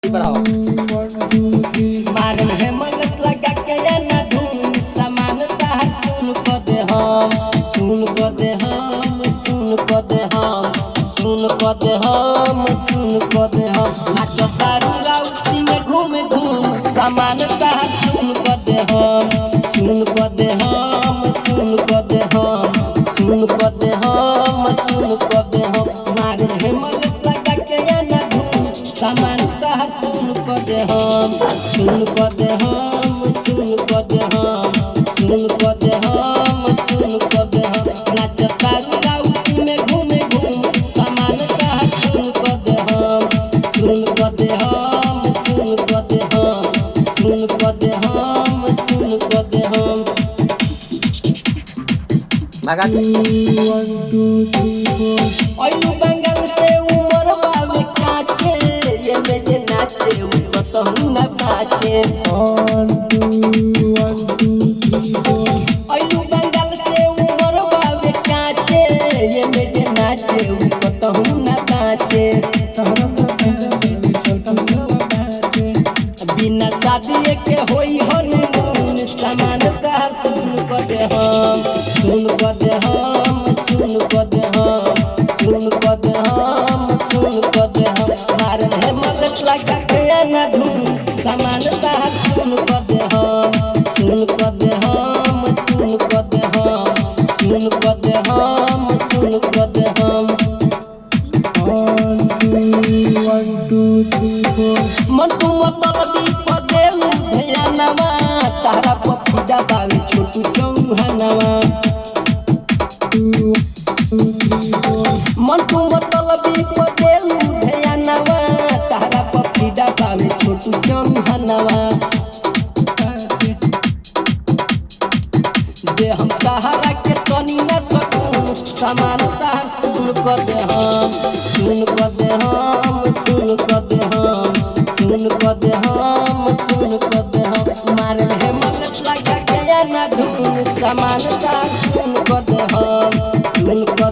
मारन है मलक लगा के ना धूम सामान तार सुन को दे हम सुन को दे हम सुन को दे हम सुन को दे हम सुन को दे हम नाचो तारू राउती में घूम घूम सामान तार सुन को दे हम सुन को दे हम सुन को दे हम सुन को दे हम सुन को दे हम मारन है मलक लगा के ना धूम सामान तार सुन को दे हम सुन को दे हम सुन को दे हम सुन को दे हम सुन को दे हम नाच तारू राउती में घूमे घूम सामान तार सुन को दे हम सुन को दे हम सुन को दे हम सुन को दे हम सुन को दे हम लगा 1 2 3 4 ओलू बंगाल से उमर बावे काचे ये मेजे नाचे उनको तो न बाचे 1 2 3 4 ओलू बंगाल से उमर बावे काचे ये मेजे नाचे उनको तो न बाचे बिना शादी के होई हनीमून सामान तार सुन को दे हम सुन को दे हम सुन को दे हम सुन को दे हम सुन को दे हम मारन है मदद लगा के ना धूम सामान तार सुन को दे हम सुन को दे हम सुन को दे हम सुन को दे हम सुन को दे हम 1 2 3 4 मंटू मतलब पदे ध्यानवा तारा पपीता बावी छोटू चौहानवा 2 3 4 मंटू मतलब पदे ध्यानवा तारा पपीता बावी छोटू चौहानवा दे हम तारा के तनी न सकूं सामान तार सुन को दे हम सुन को दे हम सुन को दे हम सुन को दे हम सुन को दे हम मारन है मगज लगा के ना धूम सामान तार सुन को दे हम सुन को